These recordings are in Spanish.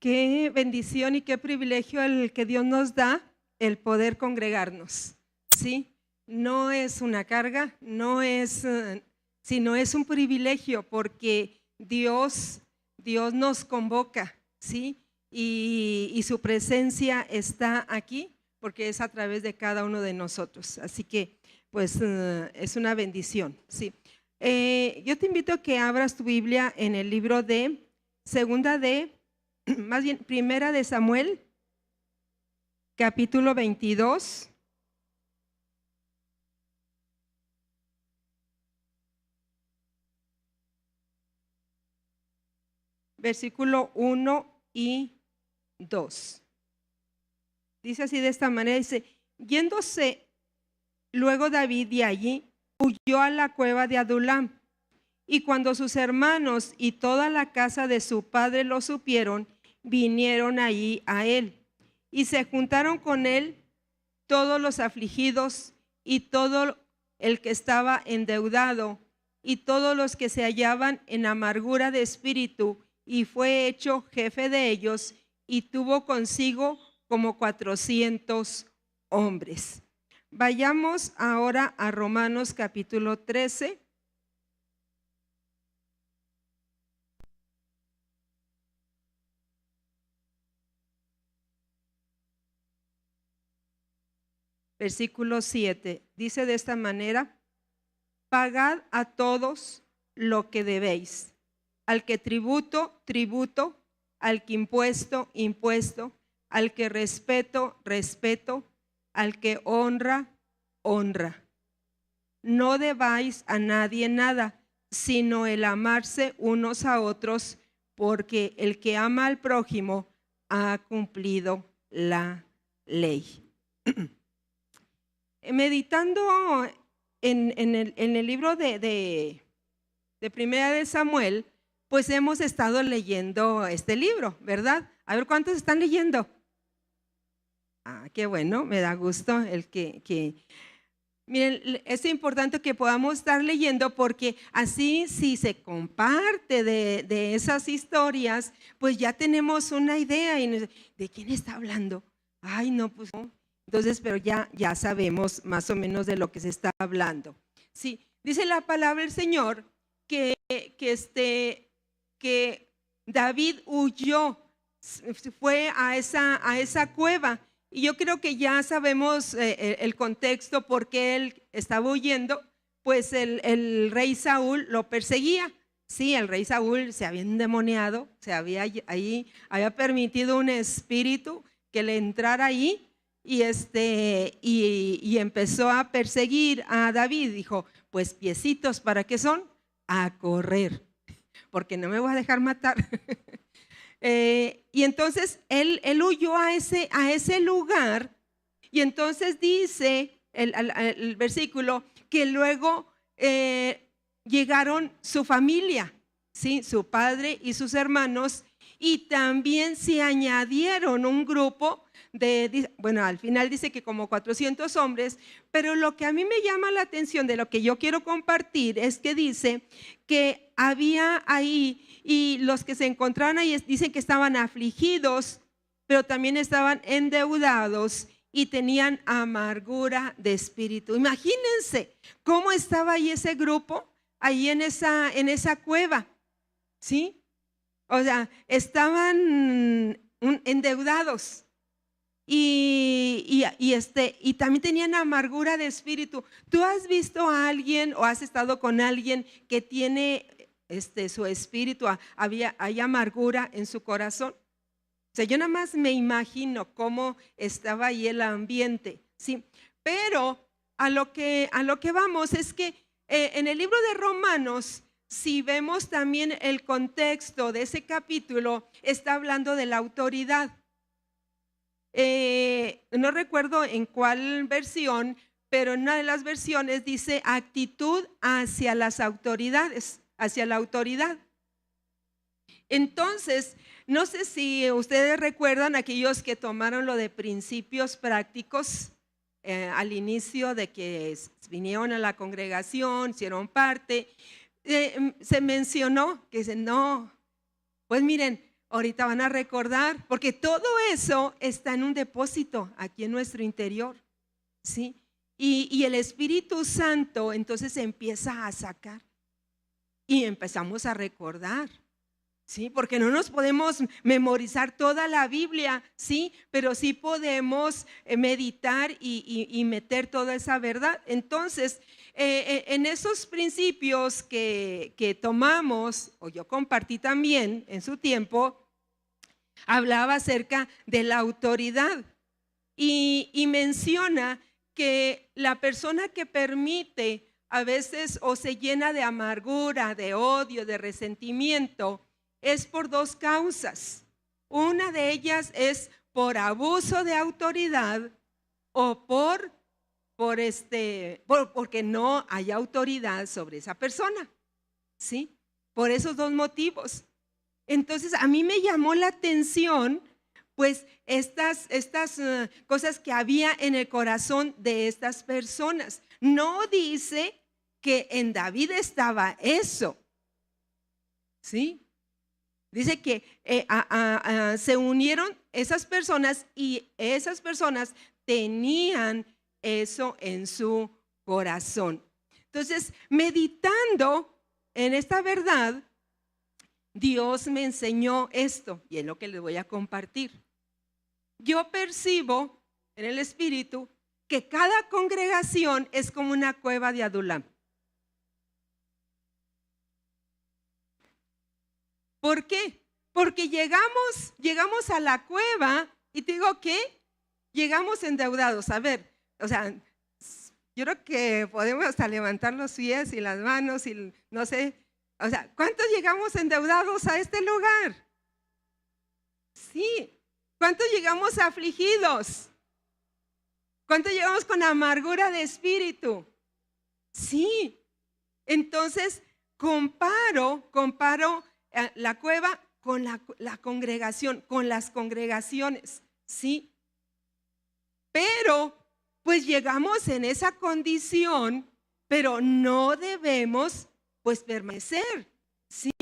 Qué bendición y qué privilegio el que Dios nos da el poder congregarnos, ¿sí? No es una carga, no es, sino es un privilegio porque Dios nos convoca, ¿sí? Y su presencia está aquí porque es a través de cada uno de nosotros. Así que, pues, es una bendición, ¿sí? Yo te invito a que abras tu Biblia en el libro de Primera de Samuel, capítulo 22. Versículo 1 y 2. Dice así de esta manera, dice: yéndose luego David de allí, huyó a la cueva de Adulam. Y cuando sus hermanos y toda la casa de su padre lo supieron, vinieron allí a él. Y se juntaron con él todos los afligidos y todo el que estaba endeudado y todos los que se hallaban en amargura de espíritu, y fue hecho jefe de ellos, y tuvo consigo como 400 hombres. Vayamos ahora a Romanos capítulo 13. Versículo 7, dice de esta manera: pagad a todos lo que debéis, al que tributo, tributo, al que impuesto, impuesto, al que respeto, respeto, al que honra, honra. No debáis a nadie nada, sino el amarse unos a otros, porque el que ama al prójimo ha cumplido la ley. Meditando en el libro de Primera de Samuel, pues hemos estado leyendo este libro, ¿verdad? A ver, ¿cuántos están leyendo? Ah, qué bueno, me da gusto miren, es importante que podamos estar leyendo, porque así, si se comparte de esas historias, pues ya tenemos una idea de quién está hablando. Ay, no, pues no. Entonces, pero ya sabemos más o menos de lo que se está hablando. Sí, dice la palabra del Señor que David huyó, fue a esa cueva. Y yo creo que ya sabemos el contexto por qué él estaba huyendo. Pues el rey Saúl lo perseguía. Sí, el rey Saúl se había endemoniado, había permitido un espíritu que le entrara ahí, y empezó a perseguir a David. Dijo: pues piecitos, ¿para qué son? A correr, porque no me voy a dejar matar. Y entonces él huyó a ese lugar. Y entonces dice el versículo que luego llegaron su familia, ¿sí? Su padre y sus hermanos, y también se añadieron un grupo bueno, al final dice que como 400 hombres. Pero lo que a mí me llama la atención, de lo que yo quiero compartir, es que dice que había ahí, y los que se encontraban ahí dicen que estaban afligidos, pero también estaban endeudados y tenían amargura de espíritu. Imagínense cómo estaba ahí ese grupo, ahí en esa cueva, ¿sí? O sea, estaban endeudados y también tenían amargura de espíritu. ¿Tú has visto a alguien o has estado con alguien que tiene su espíritu, hay amargura en su corazón? O sea, yo nada más me imagino cómo estaba ahí el ambiente, ¿sí? Pero a lo que vamos es que en el libro de Romanos, si vemos también el contexto de ese capítulo, está hablando de la autoridad. No recuerdo en cuál versión, pero en una de las versiones dice actitud hacia las autoridades, hacia la autoridad. Entonces, no sé si ustedes recuerdan, aquellos que tomaron lo de principios prácticos al inicio de que vinieron a la congregación, hicieron parte, se mencionó que no, pues miren, Ahorita van a recordar, porque todo eso está en un depósito aquí en nuestro interior, ¿sí? Y el Espíritu Santo entonces empieza a sacar y empezamos a recordar, ¿sí? Porque no nos podemos memorizar toda la Biblia, ¿sí? Pero sí podemos meditar y meter toda esa verdad. Entonces, en esos principios que tomamos, o yo compartí también en su tiempo, hablaba acerca de la autoridad y menciona que la persona que permite a veces o se llena de amargura, de odio, de resentimiento, es por dos causas. Una de ellas es por abuso de autoridad o porque no hay autoridad sobre esa persona, ¿sí? Por esos dos motivos. Entonces, a mí me llamó la atención, pues, estas cosas que había en el corazón de estas personas. No dice que en David estaba eso, ¿sí? Dice que se unieron esas personas y esas personas tenían eso en su corazón. Entonces, meditando en esta verdad, Dios me enseñó esto y es lo que les voy a compartir. Yo percibo en el Espíritu que cada congregación es como una cueva de Adulam. ¿Por qué? Porque llegamos a la cueva y te digo que llegamos endeudados. A ver, o sea, yo creo que podemos hasta levantar los pies y las manos y no sé. O sea, ¿cuántos llegamos endeudados a este lugar? Sí. ¿Cuántos llegamos afligidos? ¿Cuántos llegamos con amargura de espíritu? Sí. Entonces, comparo la cueva con la congregación, con las congregaciones, ¿sí? Pero, pues llegamos en esa condición, pero no debemos, pues, permanecer, ¿sí?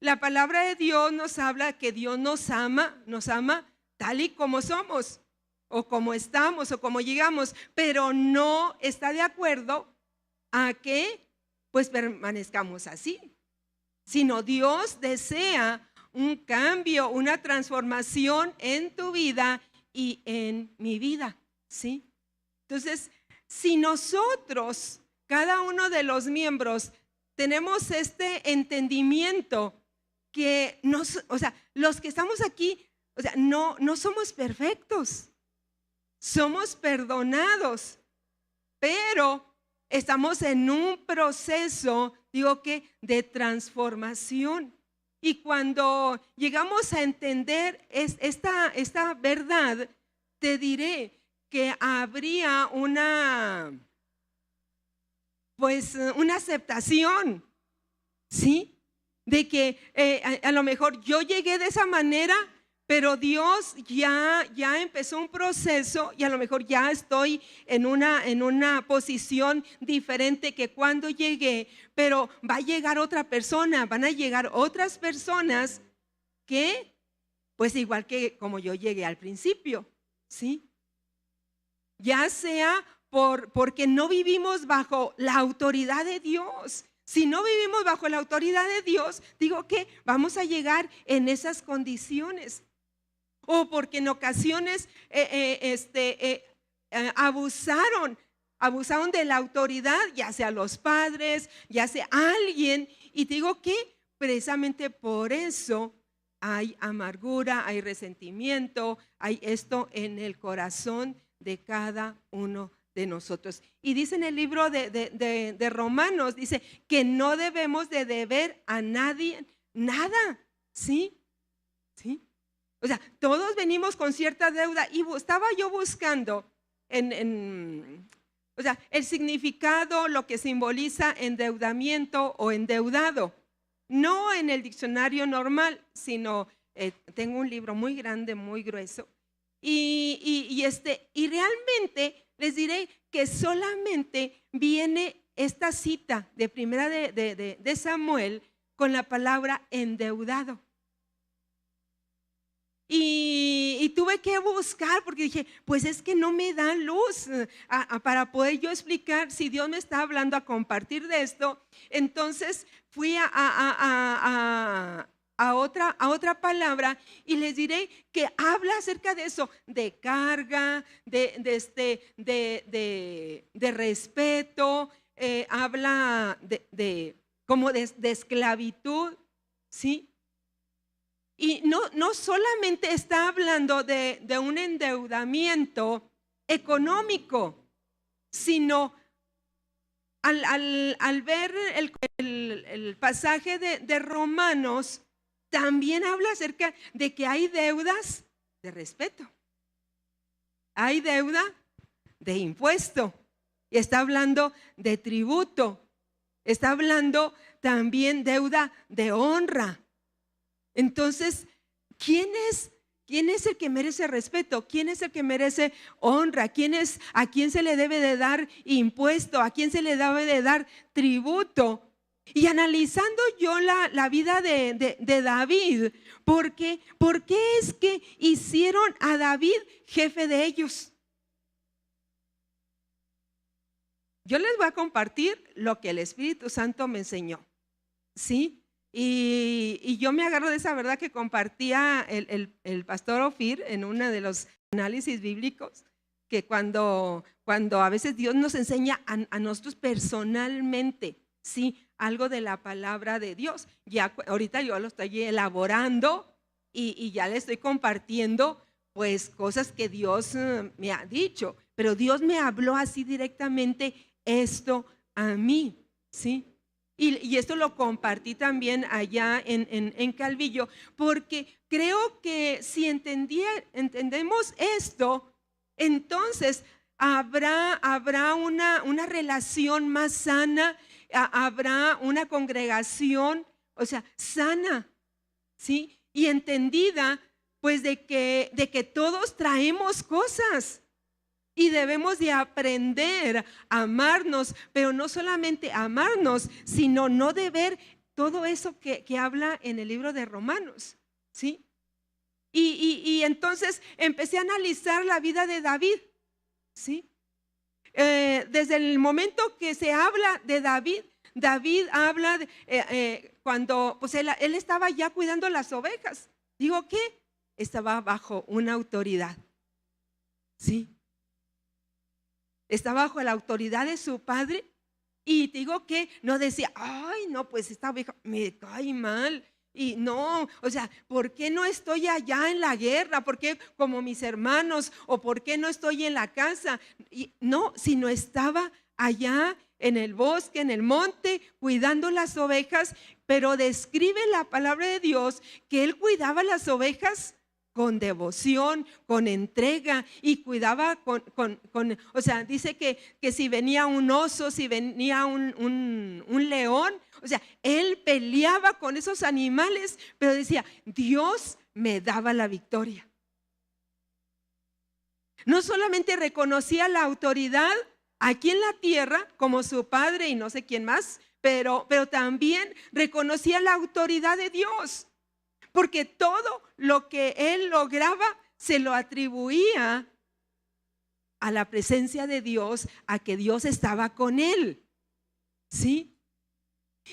La palabra de Dios nos habla que Dios nos ama tal y como somos, o como estamos, o como llegamos, pero no está de acuerdo a que, pues, permanezcamos así. Sino Dios desea un cambio, una transformación en tu vida y en mi vida, ¿sí? Entonces, si nosotros, cada uno de los miembros, tenemos este entendimiento que los que estamos aquí, no somos perfectos, somos perdonados, pero estamos en un proceso, de transformación. Y cuando llegamos a entender esta verdad, te diré que habría una aceptación, ¿sí? De que a lo mejor yo llegué de esa manera, pero Dios ya empezó un proceso y a lo mejor ya estoy en una posición diferente que cuando llegué, pero va a llegar otra persona, van a llegar otras personas que, pues igual que como yo llegué al principio, ¿sí? Ya sea porque no vivimos bajo la autoridad de Dios. Si no vivimos bajo la autoridad de Dios, digo que vamos a llegar en esas condiciones. O porque en ocasiones abusaron de la autoridad, ya sea los padres, ya sea alguien. Y digo que precisamente por eso hay amargura, hay resentimiento, hay esto en el corazón de cada uno de nosotros. Y dice en el libro de Romanos, dice que no debemos de deber a nadie nada, ¿sí? ¿Sí? O sea, todos venimos con cierta deuda y estaba yo buscando el significado, lo que simboliza endeudamiento o endeudado. No en el diccionario normal, sino tengo un libro muy grande, muy grueso. Y realmente les diré que solamente viene esta cita de primera de Samuel con la palabra endeudado. Y tuve que buscar porque dije, pues es que no me da luz para poder yo explicar si Dios me está hablando a compartir de esto. Entonces fui a otra palabra y les diré que habla acerca de eso, de carga, de respeto, habla como de esclavitud, ¿sí? Y no solamente está hablando de un endeudamiento económico, sino al ver el pasaje de Romanos, también habla acerca de que hay deudas de respeto, hay deuda de impuesto, y está hablando de tributo, está hablando también deuda de honra. Entonces, ¿quién es el que merece respeto? ¿Quién es el que merece honra? ¿A quién se le debe de dar impuesto? ¿A quién se le debe de dar tributo? Y analizando yo la vida de David, ¿por qué es que hicieron a David jefe de ellos? Yo les voy a compartir lo que el Espíritu Santo me enseñó, ¿sí? Y yo me agarro de esa verdad que compartía el pastor Ofir en uno de los análisis bíblicos, que cuando a veces Dios nos enseña a nosotros personalmente, sí, algo de la palabra de Dios. Ya ahorita yo lo estoy elaborando y ya le estoy compartiendo pues cosas que Dios me ha dicho, pero Dios me habló así directamente esto a mí, ¿sí? Y esto lo compartí también allá en Calvillo, porque creo que si entendemos esto, entonces habrá una relación más sana, habrá una congregación, o sea, sana, ¿sí? Y entendida, pues de que todos traemos cosas. Y debemos de aprender a amarnos, pero no solamente amarnos, sino no de ver todo eso que habla en el libro de Romanos, ¿sí? Y entonces empecé a analizar la vida de David, ¿sí? Desde el momento que se habla de David, David habla cuando pues él estaba ya cuidando las ovejas. Digo, ¿qué? Estaba bajo una autoridad, ¿sí? Está bajo la autoridad de su padre. Y digo que no decía, ay, no, pues esta oveja me cae mal. Y no, o sea, ¿por qué no estoy allá en la guerra? ¿Por qué como mis hermanos? ¿O por qué no estoy en la casa? Y no, sino estaba allá en el bosque, en el monte, cuidando las ovejas. Pero describe la palabra de Dios que él cuidaba las ovejas con devoción, con entrega, y cuidaba o sea, dice que si venía un oso, si venía un león, o sea, él peleaba con esos animales, pero decía, Dios me daba la victoria. No solamente reconocía la autoridad aquí en la tierra como su padre y no sé quién más, pero también reconocía la autoridad de Dios. Porque todo lo que él lograba se lo atribuía a la presencia de Dios, a que Dios estaba con él, ¿sí?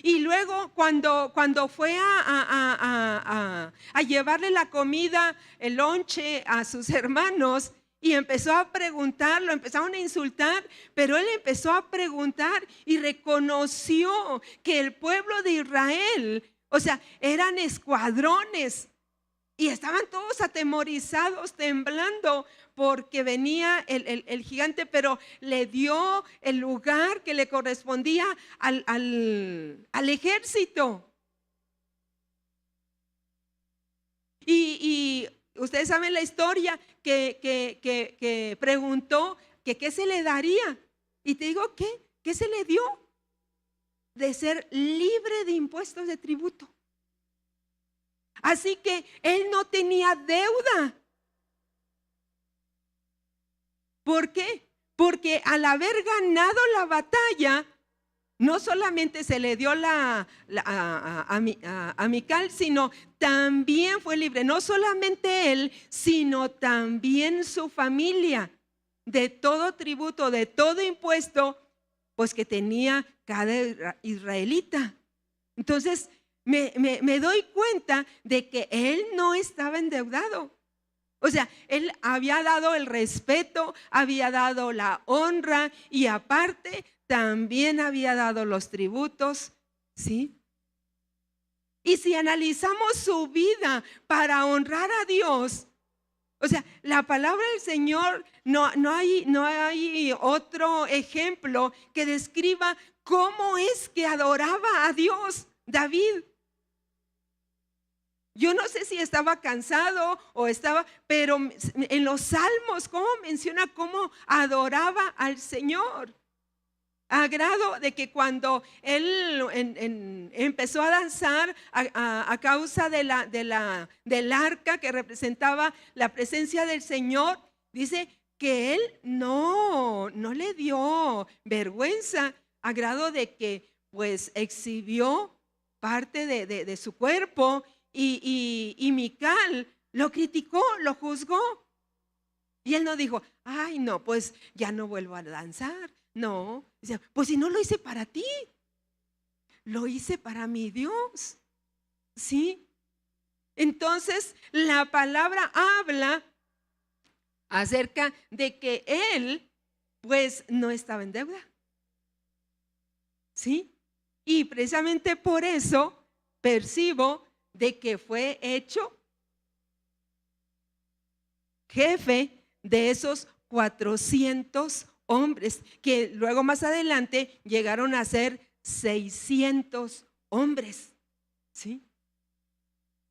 Y luego cuando fue a llevarle la comida, el lonche a sus hermanos, y empezó a preguntar, lo empezaron a insultar, pero él empezó a preguntar y reconoció que el pueblo de Israel, o sea, eran escuadrones y estaban todos atemorizados, temblando, porque venía el gigante, pero le dio el lugar que le correspondía al ejército. Y ustedes saben la historia que preguntó que qué se le daría. Y te digo, ¿qué se le dio? De ser libre de impuestos de tributo. Así que él no tenía deuda. ¿Por qué? Porque al haber ganado la batalla, no solamente se le dio a Mical, sino también fue libre. No solamente él, sino también su familia, de todo tributo, de todo impuesto, pues que tenía cada israelita. Entonces me doy cuenta de que él no estaba endeudado. O sea, él había dado el respeto, había dado la honra y aparte también había dado los tributos, ¿sí? Y si analizamos su vida para honrar a Dios, o sea, la palabra del Señor, no hay otro ejemplo que describa cómo es que adoraba a Dios David. Yo no sé si estaba cansado o pero en los salmos, cómo menciona cómo adoraba al Señor. A grado de que cuando él empezó a danzar a causa del arca que representaba la presencia del Señor, dice que él no le dio vergüenza, a grado de que pues exhibió parte de su cuerpo y Mical lo criticó, lo juzgó. Y él no dijo, ay no, pues ya no vuelvo a danzar. No, dice, pues si no lo hice para ti, lo hice para mi Dios. ¿Sí? Entonces la palabra habla acerca de que él pues no estaba en deuda. ¿Sí? Y precisamente por eso percibo de que fue hecho jefe de esos 400 hombres, que luego más adelante llegaron a ser 600 hombres, ¿sí?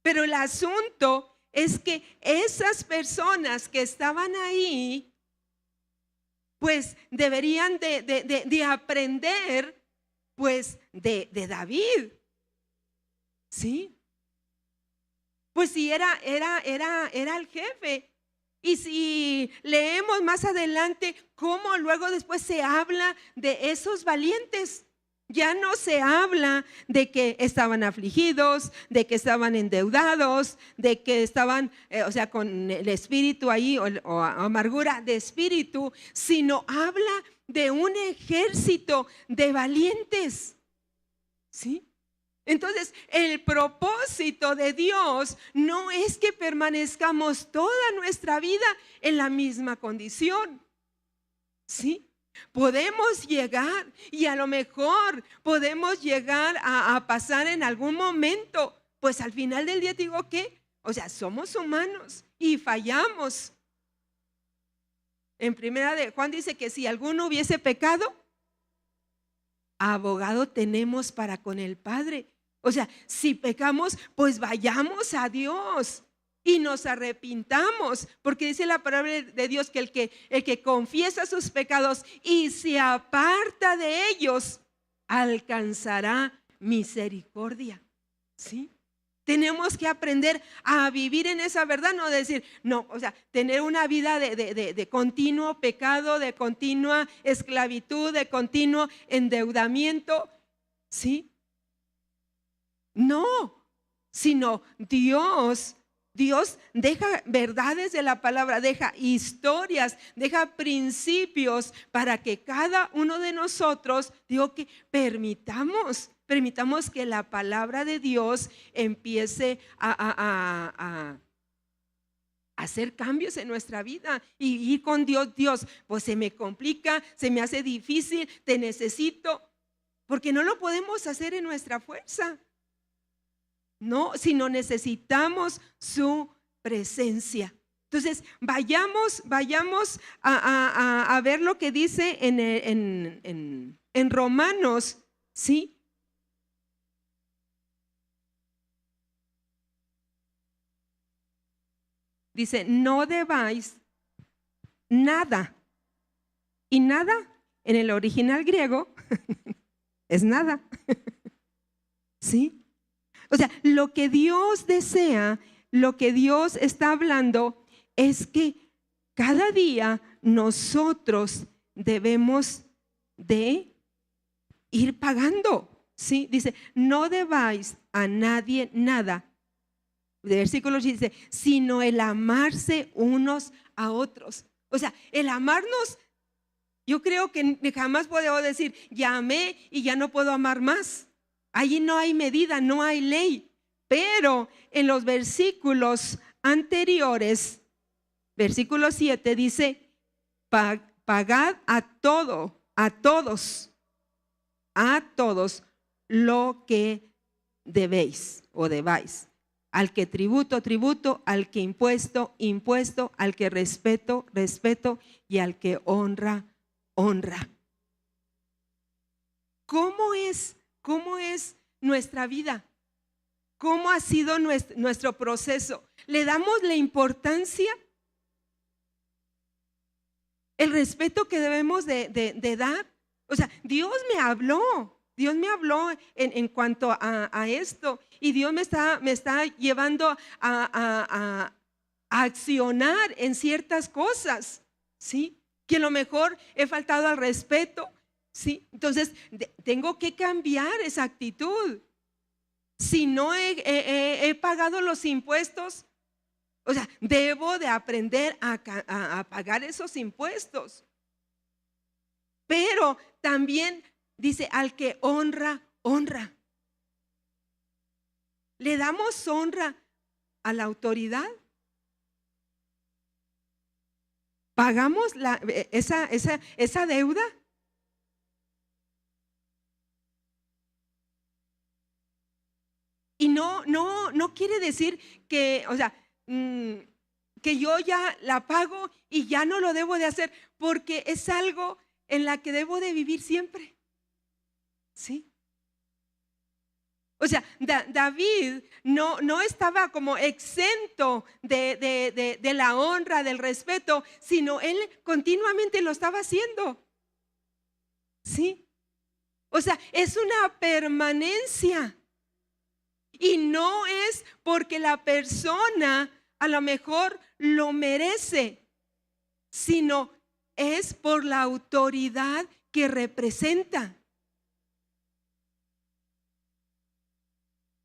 Pero el asunto es que esas personas que estaban ahí, pues deberían de aprender, pues de David, ¿sí? Pues si era el jefe. Y si leemos más adelante cómo luego después se habla de esos valientes, ya no se habla de que estaban afligidos, de que estaban endeudados, de que estaban, o sea, con el espíritu ahí o amargura de espíritu, sino habla de un ejército de valientes, ¿sí? Entonces, el propósito de Dios no es que permanezcamos toda nuestra vida en la misma condición. ¿Sí? Podemos llegar y a lo mejor podemos llegar a pasar en algún momento, pues al final del día digo que, o sea, somos humanos y fallamos. En primera de Juan dice que si alguno hubiese pecado, abogado tenemos para con el Padre. O sea, si pecamos, pues vayamos a Dios y nos arrepintamos, porque dice la palabra de Dios que el que confiesa sus pecados y se aparta de ellos, alcanzará misericordia. ¿Sí? Tenemos que aprender a vivir en esa verdad, no decir, no, o sea, tener una vida de continuo pecado, de continua esclavitud, de continuo endeudamiento, ¿sí? No, sino Dios deja verdades de la palabra, deja historias, deja principios para que cada uno de nosotros, digo que permitamos que la palabra de Dios empiece a hacer cambios en nuestra vida y ir con Dios. Dios, pues se me complica, se me hace difícil, te necesito, porque no lo podemos hacer en nuestra fuerza. No, sino necesitamos su presencia. Entonces, vayamos a ver lo que dice en Romanos, ¿sí? Dice, no debáis nada. Y nada, en el original griego, es nada. ¿Sí? O sea, lo que Dios desea, lo que Dios está hablando es que cada día nosotros debemos de ir pagando. ¿Sí? Dice, no debáis a nadie nada. De versículo dice, sino el amarse unos a otros. O sea, el amarnos, yo creo que jamás puedo decir, ya amé y ya no puedo amar más. Allí no hay medida, no hay ley. Pero en los versículos anteriores, versículo 7 dice, pagad a todos lo que debéis o debáis. Al que tributo, tributo, al que impuesto, impuesto, al que respeto, respeto, y al que honra, honra. ¿Cómo es nuestra vida? ¿Cómo ha sido nuestro proceso? ¿Le damos la importancia? ¿El respeto que debemos de dar? O sea, Dios me habló en cuanto a esto, y Dios me está llevando a accionar en ciertas cosas, ¿sí? Que a lo mejor he faltado al respeto, ¿sí? Entonces, tengo que cambiar esa actitud. Si no he pagado los impuestos, o sea, debo de aprender a pagar esos impuestos. Pero también dice, al que honra, honra. ¿Le damos honra a la autoridad? ¿Pagamos esa deuda? Y no quiere decir que, o sea, que yo ya la pago y ya no lo debo de hacer, porque es algo en la que debo de vivir siempre. ¿Sí? O sea, David no estaba como exento de la honra, del respeto, sino él continuamente lo estaba haciendo. ¿Sí? O sea, es una permanencia. Y no es porque la persona a lo mejor lo merece, sino es por la autoridad que representa.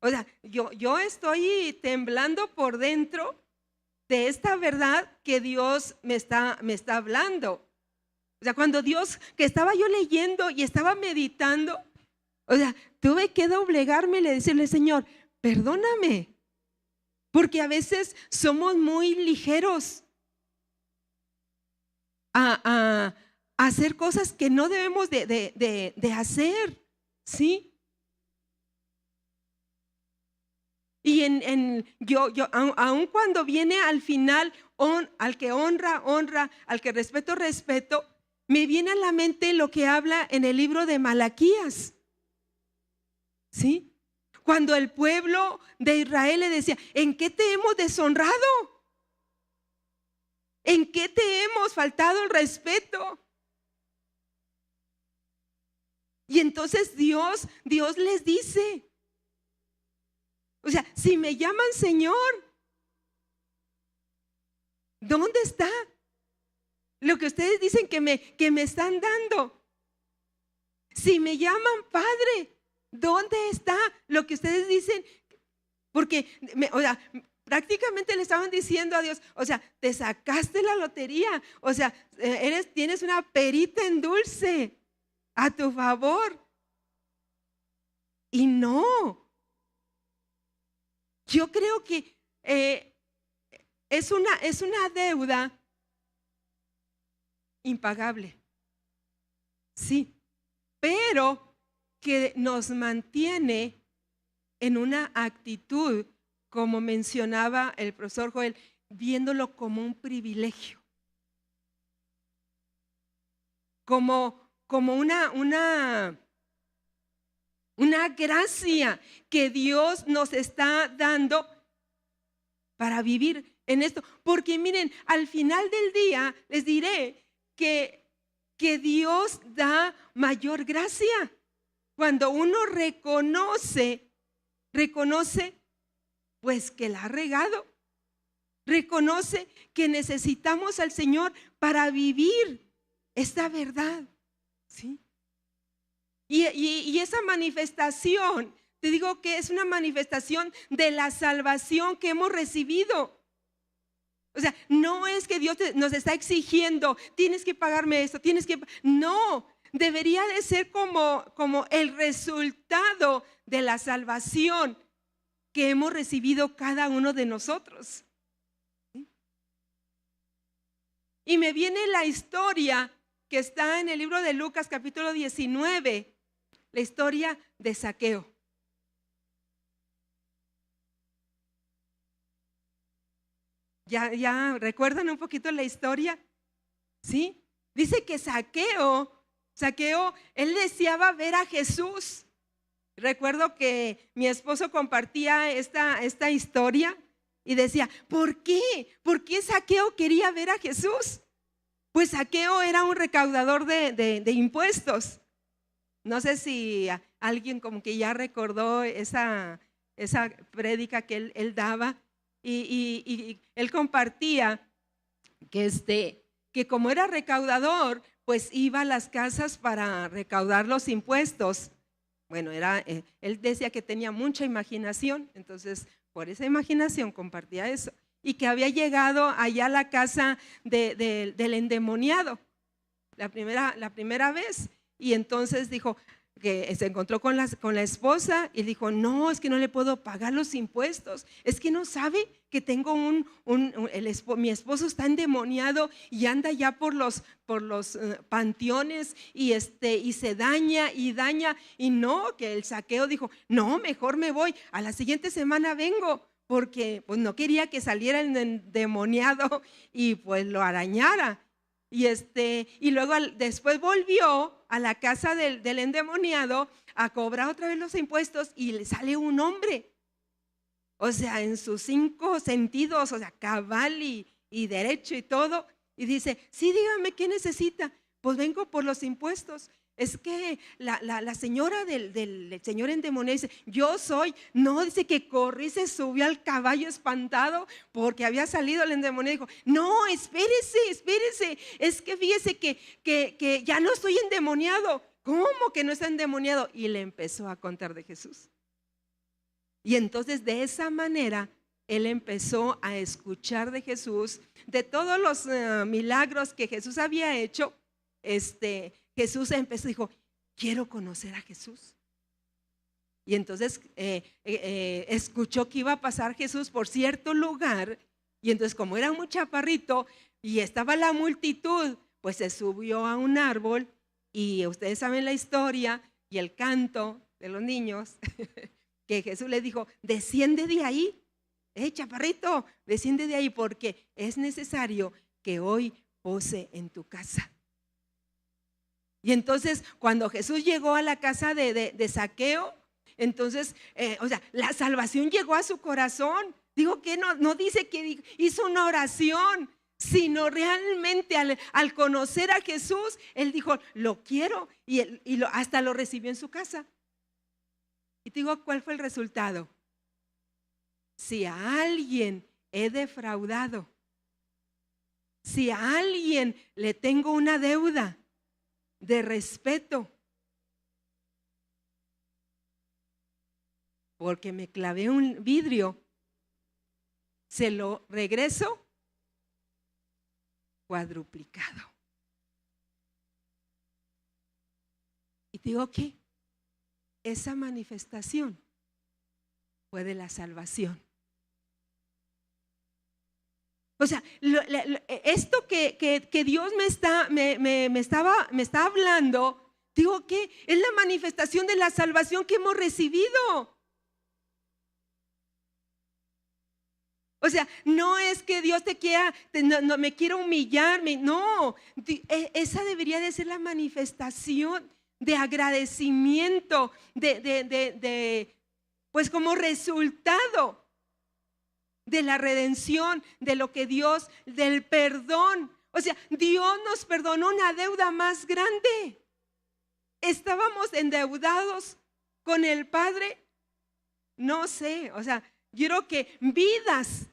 O sea, yo estoy temblando por dentro de esta verdad que Dios me está hablando. O sea, cuando Dios, que estaba yo leyendo y estaba meditando, o sea, tuve que doblegarme y decirle, Señor, perdóname, porque a veces somos muy ligeros a hacer cosas que no debemos de hacer, ¿sí? Y aun cuando viene al final, al que honra, honra, al que respeto, respeto, me viene a la mente lo que habla en el libro de Malaquías, ¿sí? Cuando el pueblo de Israel le decía, ¿en qué te hemos deshonrado? ¿En qué te hemos faltado el respeto? Y entonces Dios les dice, o sea, si me llaman Señor, ¿dónde está lo que ustedes dicen que me están dando? Si me llaman Padre, ¿dónde está lo que ustedes dicen? Porque, o sea, prácticamente le estaban diciendo a Dios, o sea, te sacaste la lotería, o sea, tienes una perita en dulce a tu favor. Y no. Yo creo que es una deuda impagable, sí, pero que nos mantiene en una actitud, como mencionaba el profesor Joel, viéndolo como un privilegio, como una gracia que Dios nos está dando para vivir en esto. Porque miren, al final del día les diré que Dios da mayor gracia. Cuando uno reconoce pues que la ha regado. Reconoce que necesitamos al Señor para vivir esta verdad, ¿sí? Y esa manifestación, te digo que es una manifestación de la salvación que hemos recibido. O sea, no es que Dios nos está exigiendo, tienes que pagarme esto, no, debería de ser como el resultado de la salvación que hemos recibido cada uno de nosotros. Y me viene la historia que está en el libro de Lucas capítulo 19, la historia de Zaqueo. ¿Ya recuerdan un poquito la historia? ¿Sí? Dice que Zaqueo, él deseaba ver a Jesús. Recuerdo que mi esposo compartía esta historia y decía, ¿por qué? ¿Por qué Zaqueo quería ver a Jesús? Pues Zaqueo era un recaudador de impuestos. No sé si alguien como que ya recordó esa prédica que él daba y él compartía que como era recaudador, pues iba a las casas para recaudar los impuestos. Bueno, él decía que tenía mucha imaginación, entonces por esa imaginación compartía eso. Y que había llegado allá a la casa del endemoniado la primera vez. Y entonces dijo que se encontró con la esposa y dijo, no, es que no le puedo pagar los impuestos. Es que no sabe que tengo mi esposo está endemoniado y anda ya por los panteones y se daña. Y no, que el Zaqueo dijo, no, mejor me voy, a la siguiente semana vengo. Porque pues no quería que saliera el endemoniado y pues lo arañara. Y luego después volvió a la casa del endemoniado a cobrar otra vez los impuestos y le sale un hombre. O sea, en sus 5 sentidos, o sea, cabal y derecho y todo. Y dice, sí, dígame, ¿qué necesita? Pues vengo por los impuestos. Es que la señora del señor endemoniado dice, yo soy. No, dice que corrió y se subió al caballo espantado porque había salido el endemoniado y dijo, no, espérese, es que fíjese que ya no estoy endemoniado. ¿Cómo que no está endemoniado? Y le empezó a contar de Jesús. Y entonces de esa manera él empezó a escuchar de Jesús, de todos los milagros que Jesús había hecho. Jesús empezó, dijo, quiero conocer a Jesús. Y entonces escuchó que iba a pasar Jesús por cierto lugar. Y entonces como era muy chaparrito y estaba la multitud, pues se subió a un árbol. Y ustedes saben la historia y el canto de los niños, que Jesús le dijo, desciende de ahí, chaparrito, desciende de ahí porque es necesario que hoy pose en tu casa. Y entonces cuando Jesús llegó a la casa de Zaqueo, entonces, o sea, la salvación llegó a su corazón. Digo que no dice que hizo una oración, sino realmente al conocer a Jesús, él dijo, lo quiero y hasta lo recibió en su casa. Y te digo, ¿cuál fue el resultado? Si a alguien he defraudado, si a alguien le tengo una deuda de respeto, porque me clavé un vidrio, se lo regreso cuadruplicado. Y te digo que esa manifestación fue de la salvación. O sea, esto que Dios me está hablando, digo que es la manifestación de la salvación que hemos recibido. O sea, no es que Dios te quiera, no me quiera humillar, no. Esa debería de ser la manifestación de agradecimiento, pues como resultado de la redención, de lo que Dios, del perdón. O sea, Dios nos perdonó una deuda más grande. Estábamos endeudados con el Padre. No sé, o sea, yo creo que vidas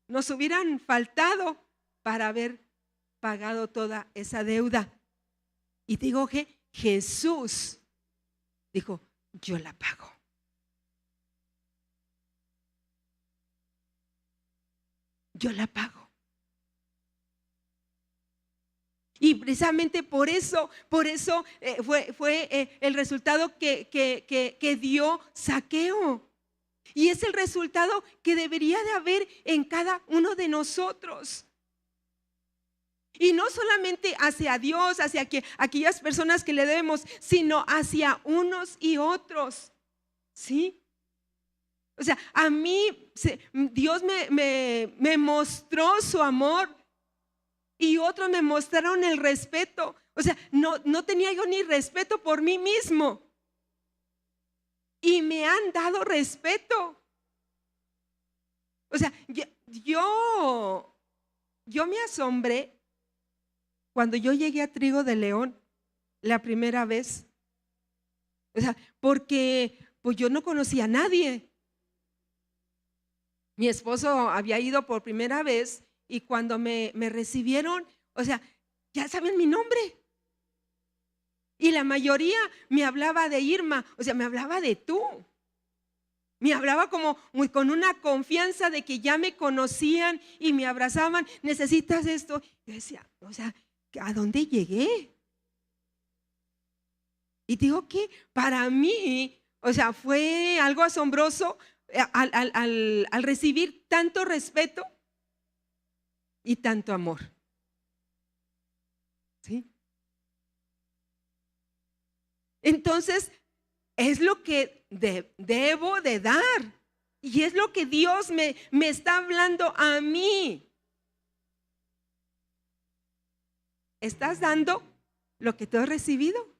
nos hubieran faltado para haber pagado toda esa deuda. Y digo que Jesús dijo, yo la pago. Yo la pago. Y precisamente por eso fue el resultado que dio Zaqueo. Y es el resultado que debería de haber en cada uno de nosotros. Y no solamente hacia Dios, hacia aquellas personas que le debemos, sino hacia unos y otros. ¿Sí? O sea, a mí Dios me mostró su amor y otros me mostraron el respeto. O sea, no tenía yo ni respeto por mí mismo. Y me han dado respeto. O sea, yo me asombré cuando yo llegué a Trigo de León la primera vez. O sea, porque pues yo no conocía a nadie. Mi esposo había ido por primera vez y cuando me recibieron, o sea, ya saben mi nombre. Y la mayoría me hablaba de Irma, o sea, me hablaba de tú. Me hablaba como con una confianza de que ya me conocían y me abrazaban. ¿Necesitas esto? Yo decía, o sea, ¿a dónde llegué? Y digo que para mí, o sea, fue algo asombroso al recibir tanto respeto y tanto amor. ¿Sí? Entonces, es lo que debo de dar. Y es lo que Dios me está hablando a mí. ¿Estás dando lo que tú has recibido?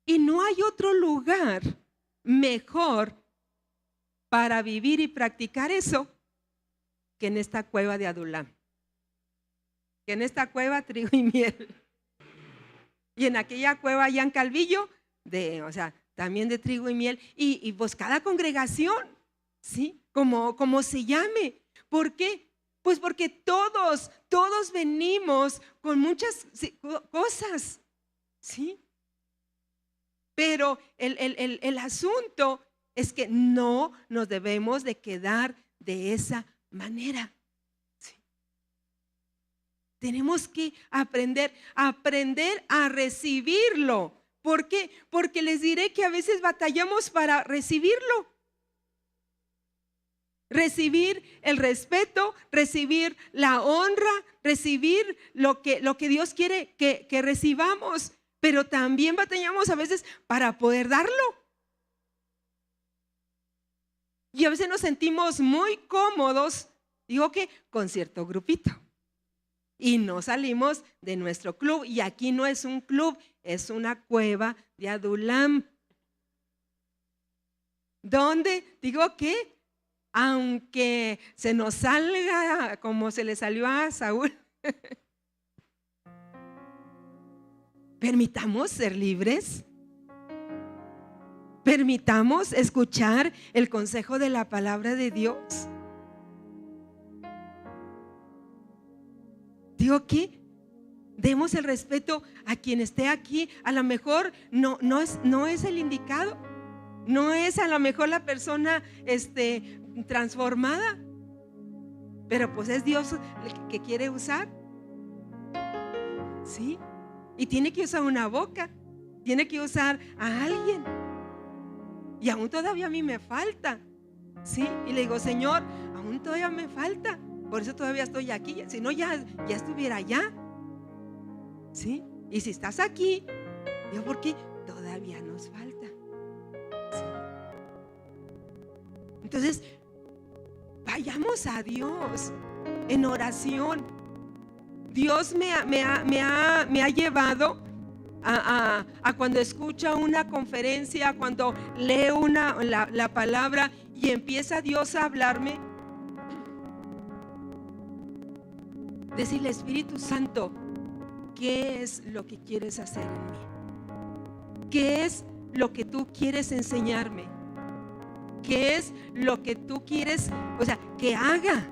Y no hay otro lugar mejor para vivir y practicar eso que en esta cueva de Adulam. Que en esta cueva trigo y miel. Y en aquella cueva allá en Calvillo, o sea, también de trigo y miel. Y pues cada congregación, ¿sí? Como se llame. ¿Por qué? Pues porque todos venimos con muchas cosas, ¿sí? Pero el asunto es que no nos debemos de quedar de esa manera. ¿Sí? Tenemos que aprender a recibirlo. ¿Por qué? Porque les diré que a veces batallamos para recibirlo. Recibir el respeto, recibir la honra, recibir lo que Dios quiere que recibamos. Pero también batallamos a veces para poder darlo. Y a veces nos sentimos muy cómodos, digo que con cierto grupito. Y no salimos de nuestro club. Y aquí no es un club, es una cueva de Adulam. Donde, digo que, aunque se nos salga como se le salió a Saúl, permitamos ser libres. Permitamos escuchar el consejo de la palabra de Dios. Digo que demos el respeto a quien esté aquí. A lo mejor no es el indicado. No es a lo mejor la persona transformada. Pero pues es Dios el que quiere usar. ¿Sí? Y tiene que usar una boca. Tiene que usar a alguien. Y aún todavía a mí me falta. ¿Sí? Y le digo, Señor, aún todavía me falta. Por eso todavía estoy aquí. Si no, ya estuviera allá. ¿Sí? Y si estás aquí, digo, porque todavía nos falta. ¿Sí? Entonces, vayamos a Dios en oración. Dios me ha llevado a cuando escucha una conferencia, cuando leo la palabra y empieza Dios a hablarme, decirle, Espíritu Santo, ¿qué es lo que quieres hacer en mí? ¿Qué es lo que tú quieres enseñarme? ¿Qué es lo que tú quieres, o sea, que haga?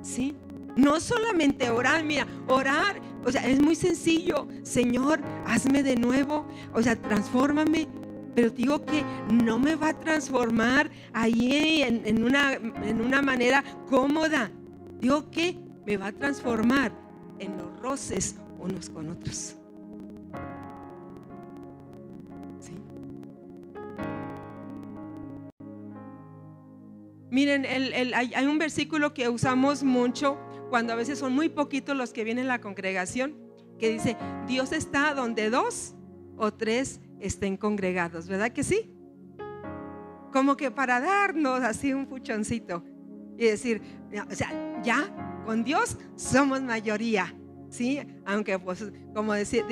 ¿Sí? No solamente orar, mira, orar O sea, es muy sencillo. Señor, hazme de nuevo, o sea, transfórmame. Pero digo que no me va a transformar ahí en una manera cómoda. Digo que me va a transformar en los roces unos con otros. ¿Sí? Miren, hay un versículo que usamos mucho cuando a veces son muy poquitos los que vienen a la congregación, que dice: Dios está donde 2 o 3 estén congregados, ¿verdad que sí? Como que para darnos así un puchoncito y decir, o sea, ya con Dios somos mayoría, ¿sí? Aunque pues como dice,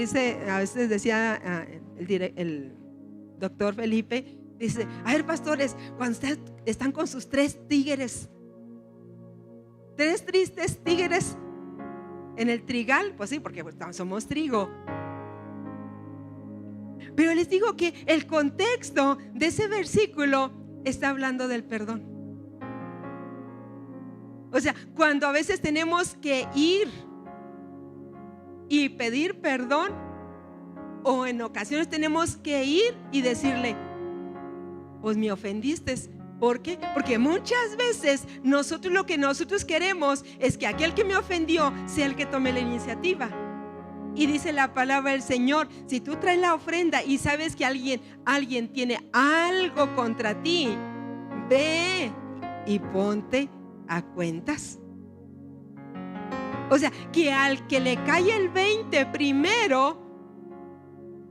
a veces decía el doctor Felipe, dice: a ver, pastores, cuando ustedes están con sus 3 tigres, 3 tristes tigres en el trigal, pues sí, porque somos trigo. Pero les digo que el contexto de ese versículo está hablando del perdón. O sea, cuando a veces tenemos que ir y pedir perdón, o en ocasiones tenemos que ir y decirle: pues me ofendiste. ¿Por qué? Porque muchas veces lo que nosotros queremos es que aquel que me ofendió sea el que tome la iniciativa. Y dice la palabra del Señor: si tú traes la ofrenda y sabes que alguien tiene algo contra ti, ve y ponte a cuentas. O sea, que al que le cae el 20 primero,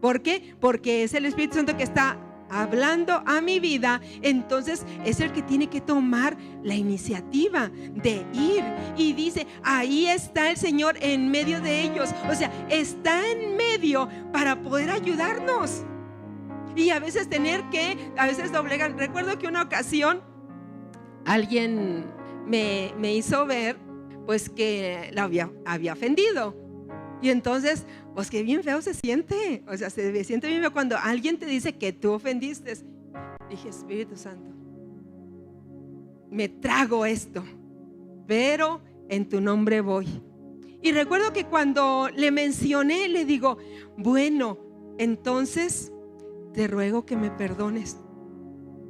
¿por qué? Porque es el Espíritu Santo que está hablando a mi vida, entonces es el que tiene que tomar la iniciativa de ir. Y dice: ahí está el Señor en medio de ellos. O sea, está en medio para poder ayudarnos. Y a veces a veces doblegan. Recuerdo que una ocasión alguien me hizo ver pues que la había ofendido. Y entonces, pues que bien feo se siente. O sea, se siente bien feo cuando alguien te dice que tú ofendiste. Dije: Espíritu Santo, me trago esto, pero en tu nombre voy. Y recuerdo que cuando le mencioné, le digo: bueno, entonces te ruego que me perdones.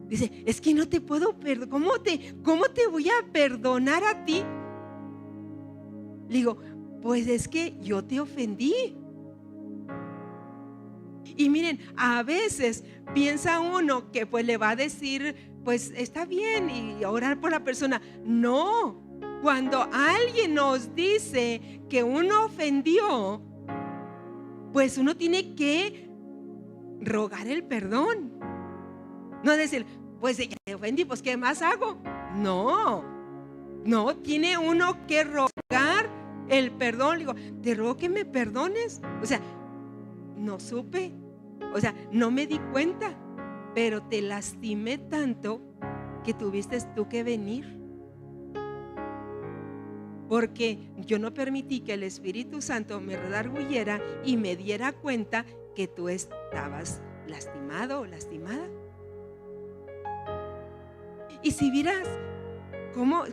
Dice: es que no te puedo perdonar. ¿Cómo te voy a perdonar a ti? Le digo: pues es que yo te ofendí. Y miren, a veces piensa uno que pues le va a decir: pues está bien, y orar por la persona. No, cuando alguien nos dice que uno ofendió, pues uno tiene que rogar el perdón. No decir: pues ya te ofendí, pues ¿qué más hago? No, tiene uno que rogar el perdón. Le digo: te ruego que me perdones. O sea, no supe, o sea, no me di cuenta, pero te lastimé tanto que tuviste tú que venir, porque yo no permití que el Espíritu Santo me redarguyera y me diera cuenta que tú estabas lastimado o lastimada. Y si vieras cómo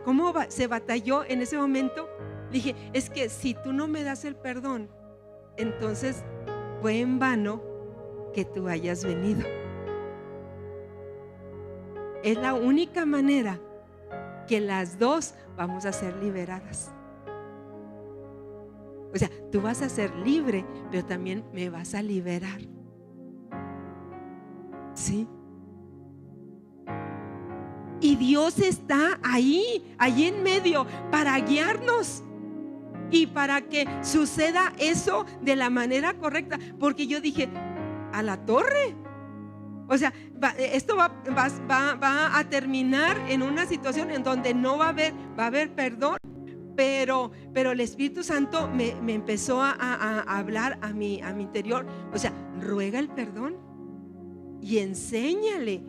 se batalló en ese momento, dije: es que si tú no me das el perdón, entonces fue en vano que tú hayas venido. Es la única manera que las dos vamos a ser liberadas. O sea, tú vas a ser libre, pero también me vas a liberar. ¿Sí? Y Dios está ahí en medio para guiarnos y para que suceda eso de la manera correcta. Porque yo dije: a la torre. O sea, esto va a terminar en una situación en donde no va a haber perdón. Pero el Espíritu Santo me empezó a hablar a mi interior. O sea, ruega el perdón y enséñale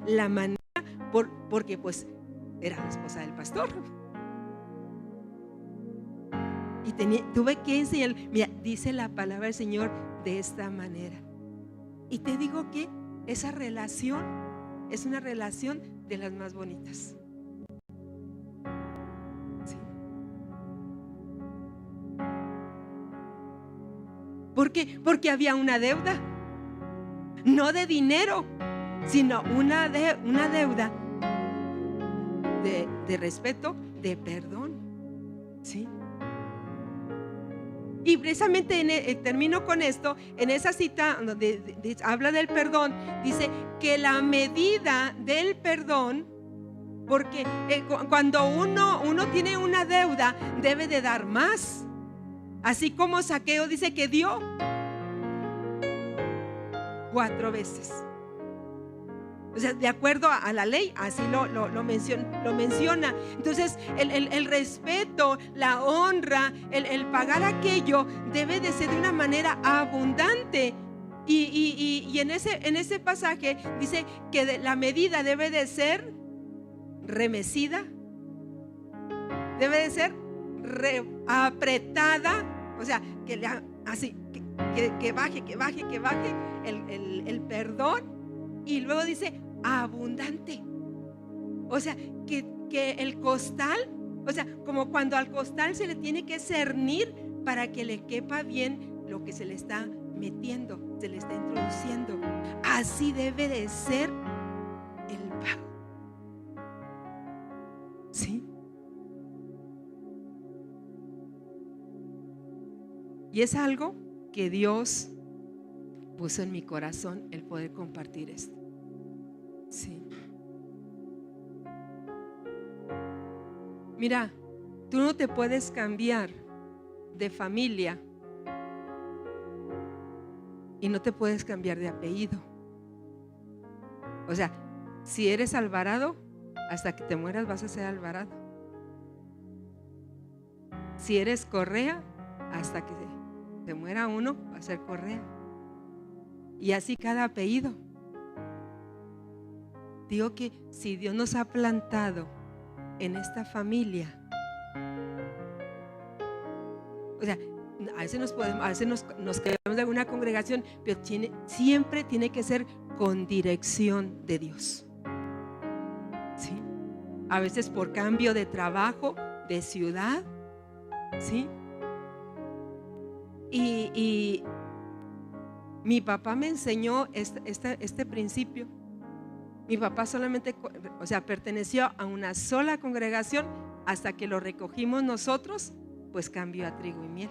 la manera, porque pues era la esposa del pastor. Y tuve que enseñar. Mira, dice la palabra del Señor de esta manera. Y te digo que esa relación es una relación de las más bonitas. ¿Sí? ¿Por qué? Porque había una deuda, no de dinero, sino una deuda de respeto, de perdón, ¿sí? Y precisamente termino con esto, en esa cita donde habla del perdón, dice que la medida del perdón, porque cuando uno tiene una deuda, debe de dar más. Así como Zaqueo dice que dio 4 veces. O sea, de acuerdo a la ley, así lo menciona. Entonces, el respeto, la honra, el pagar aquello debe de ser de una manera abundante. Y en ese pasaje dice que la medida debe de ser remecida, debe de ser apretada, o sea, así, que baje el perdón. Y luego dice abundante. O sea, que el costal, o sea, como cuando al costal se le tiene que cernir para que le quepa bien lo que se le está metiendo, se le está introduciendo. Así debe de ser el pago. ¿Sí? Y es algo que Dios puso en mi corazón, el poder compartir esto. Sí. Mira, tú no te puedes cambiar de familia y no te puedes cambiar de apellido. O sea, si eres Alvarado, hasta que te mueras vas a ser Alvarado. Si eres Correa, hasta que se muera uno, va a ser Correa. Y así cada apellido. Digo que si Dios nos ha plantado en esta familia, o sea, a veces nos quedamos de alguna congregación, pero siempre tiene que ser con dirección de Dios. ¿Sí? A veces por cambio de trabajo, de ciudad, ¿sí? Y mi papá me enseñó este principio. Mi papá solamente, o sea, perteneció a una sola congregación hasta que lo recogimos nosotros, pues cambió a trigo y miel.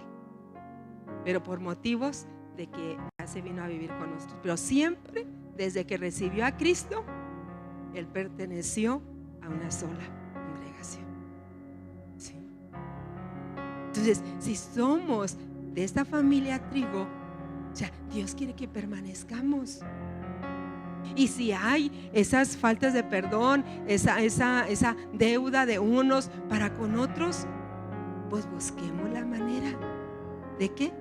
Pero por motivos de que ya se vino a vivir con nosotros. Pero siempre, desde que recibió a Cristo, él perteneció a una sola congregación. ¿Sí? Entonces, si somos de esta familia trigo, o sea, Dios quiere que permanezcamos. Y si hay esas faltas de perdón, esa deuda de unos para con otros, pues busquemos la manera de qué,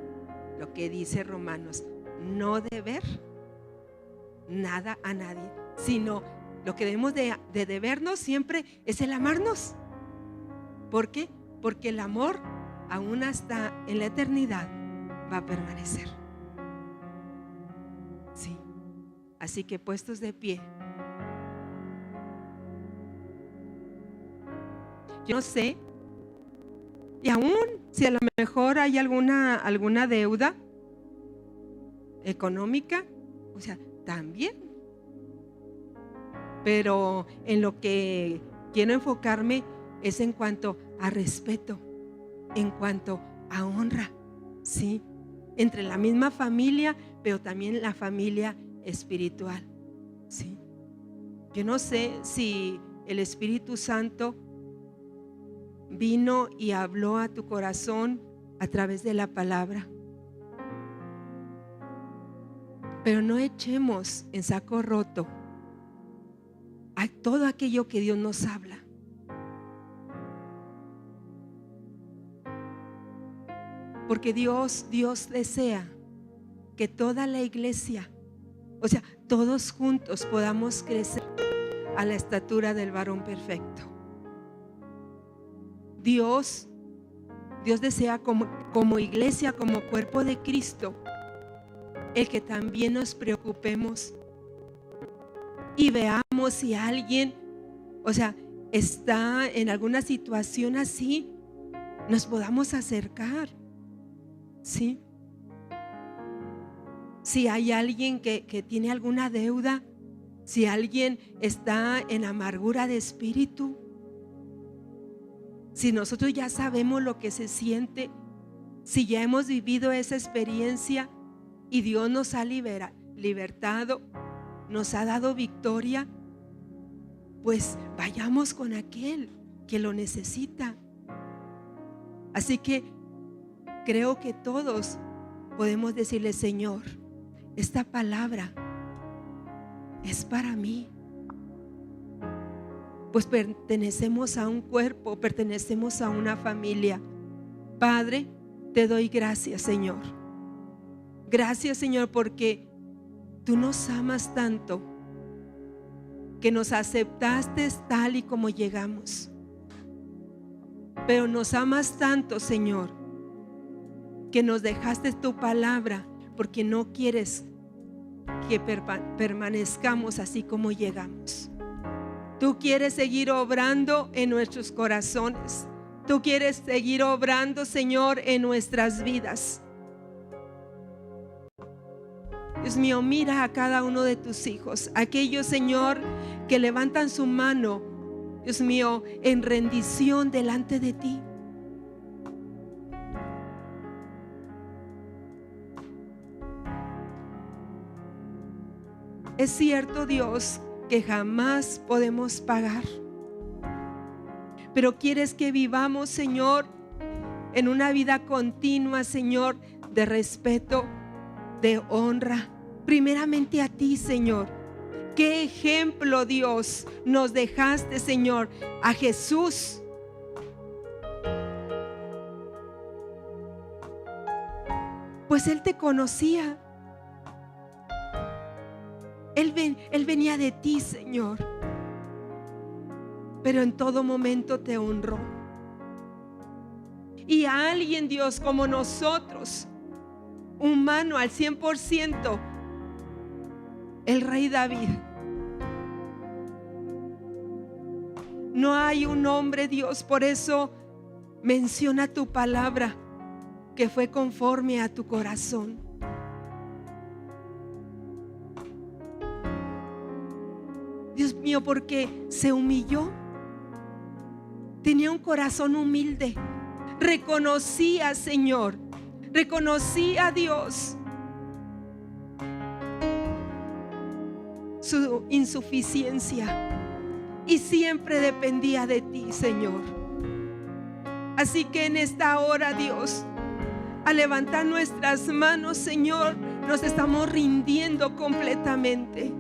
lo que dice Romanos, no deber nada a nadie, sino lo que debemos de debernos siempre es el amarnos. ¿Por qué? Porque el amor aún hasta en la eternidad va a permanecer. Sí. Así que puestos de pie, yo no sé, y aún si a lo mejor hay alguna deuda económica, o sea, también. Pero en lo que quiero enfocarme es en cuanto a respeto, en cuanto a honra, ¿sí? Entre la misma familia, pero también la familia espiritual, ¿sí? Yo no sé si el Espíritu Santo vino y habló a tu corazón a través de la palabra, pero no echemos en saco roto a todo aquello que Dios nos habla. Porque Dios desea que toda la iglesia, o sea, todos juntos podamos crecer a la estatura del varón perfecto. Dios desea como iglesia, como cuerpo de Cristo, el que también nos preocupemos y veamos si alguien, o sea, está en alguna situación así, nos podamos acercar, ¿sí? Si hay alguien que tiene alguna deuda, si alguien está en amargura de espíritu, si nosotros ya sabemos lo que se siente, si ya hemos vivido esa experiencia y Dios nos ha libertado, nos ha dado victoria, pues vayamos con aquel que lo necesita. Así que creo que todos podemos decirle: Señor, esta palabra es para mí, pues pertenecemos a un cuerpo, pertenecemos a una familia. Padre, te doy gracias, Señor. Gracias, Señor, porque tú nos amas tanto que nos aceptaste tal y como llegamos. Pero nos amas tanto, Señor, que nos dejaste tu palabra porque no quieres que permanezcamos así como llegamos. Tú quieres seguir obrando en nuestros corazones. Tú quieres seguir obrando, Señor, en nuestras vidas. Dios mío, mira a cada uno de tus hijos, aquellos, Señor, que levantan su mano, Dios mío, en rendición delante de ti. Es cierto, Dios, que jamás podemos pagar, pero quieres que vivamos, Señor, en una vida continua, Señor, de respeto, de honra, primeramente a ti, Señor. ¿Qué ejemplo, Dios, nos dejaste, Señor? A Jesús. Pues Él te conocía. Él venía de ti, Señor, pero en todo momento te honró. Y a alguien, Dios, como nosotros, humano al 100%, el rey David. No hay un hombre, Dios, por eso menciona tu palabra, que fue conforme a tu corazón. Dios mío, porque se humilló, tenía un corazón humilde, reconocía, Señor, reconocía a Dios su insuficiencia y siempre dependía de ti, Señor. Así que en esta hora, Dios, al levantar nuestras manos, Señor, nos estamos rindiendo completamente.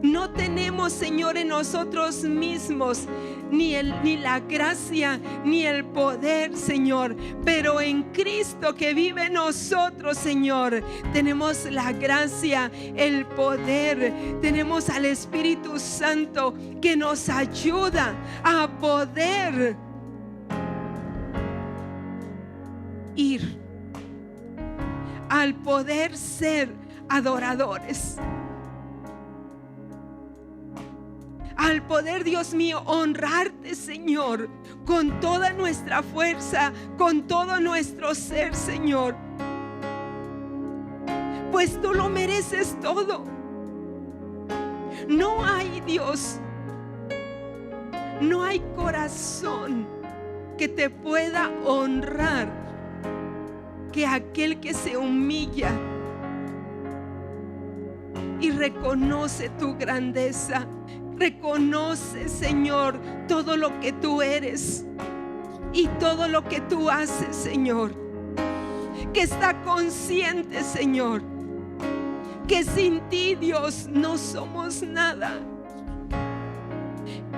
No tenemos, Señor, en nosotros mismos ni la gracia ni el poder, Señor, pero en Cristo que vive en nosotros, Señor, tenemos la gracia, el poder, tenemos al Espíritu Santo que nos ayuda a poder ir, al poder ser adoradores, al poder, Dios mío, honrarte, Señor, con toda nuestra fuerza, con todo nuestro ser, Señor, pues tú lo mereces todo. No hay, Dios, no hay corazón que te pueda honrar que aquel que se humilla y reconoce tu grandeza. Reconoce, Señor, todo lo que tú eres y todo lo que tú haces, Señor. Que está consciente, Señor, que sin ti, Dios, no somos nada.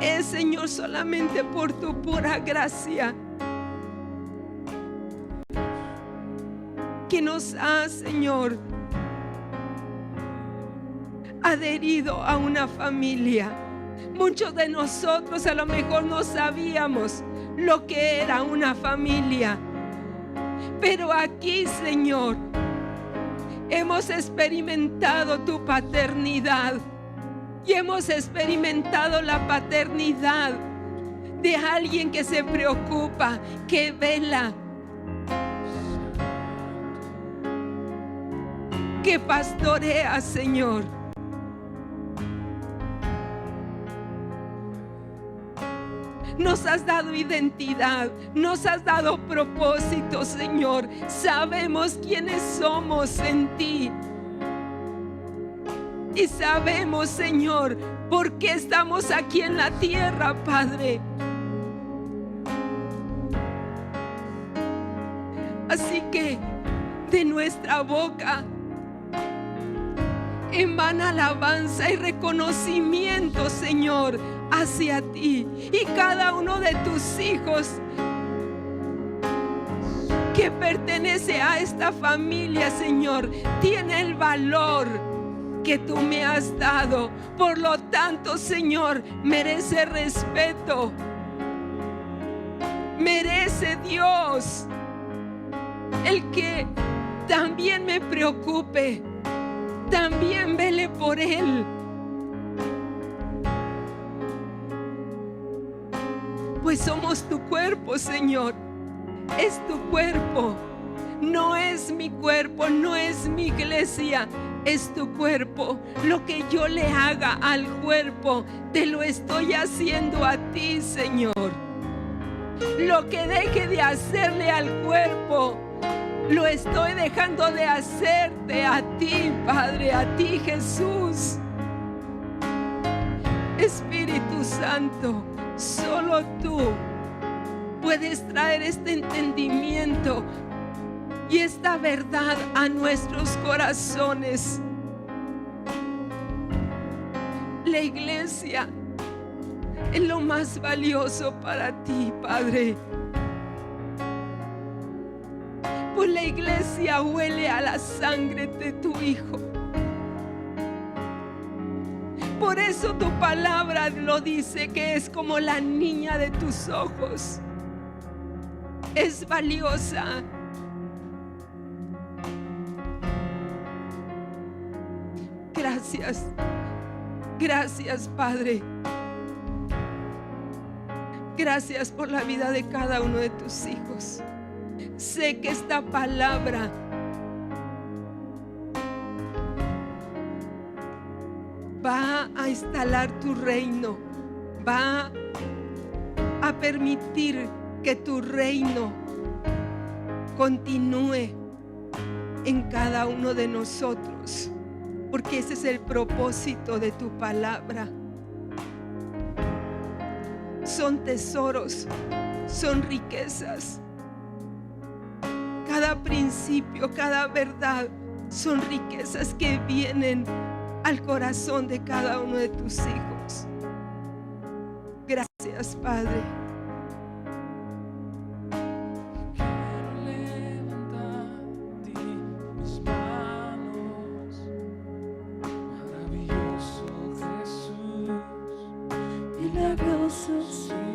Es, Señor, solamente por tu pura gracia que nos ha, Señor, adherido a una familia. Muchos de nosotros a lo mejor no sabíamos lo que era una familia, pero aquí, Señor, hemos experimentado tu paternidad y hemos experimentado la paternidad de alguien que se preocupa, que vela, que pastorea, Señor. Nos has dado identidad, nos has dado propósito, Señor. Sabemos quiénes somos en ti. Y sabemos, Señor, por qué estamos aquí en la tierra, Padre. Así que de nuestra boca emana alabanza y reconocimiento, Señor, hacia ti. Y cada uno de tus hijos que pertenece a esta familia, Señor, tiene el valor que tú me has dado. Por lo tanto, Señor, merece respeto. Merece, Dios, el que también me preocupe, también vele por él. Pues somos tu cuerpo, Señor. Es tu cuerpo. No es mi cuerpo, no es mi iglesia. Es tu cuerpo. Lo que yo le haga al cuerpo, te lo estoy haciendo a ti, Señor. Lo que deje de hacerle al cuerpo, lo estoy dejando de hacerte a ti, Padre, a ti, Jesús. Espíritu Santo, solo tú puedes traer este entendimiento y esta verdad a nuestros corazones. La iglesia es lo más valioso para ti, Padre. Pues la iglesia huele a la sangre de tu Hijo. Por eso tu palabra lo dice, que es como la niña de tus ojos. Es valiosa. Gracias. Gracias, Padre. Gracias por la vida de cada uno de tus hijos. Sé que esta palabra va a instalar tu reino, va a permitir que tu reino continúe en cada uno de nosotros, porque ese es el propósito de tu palabra. Son tesoros, son riquezas. Cada principio, cada verdad son riquezas que vienen al corazón de cada uno de tus hijos. Gracias, Padre. Maravilloso Jesús, milagroso.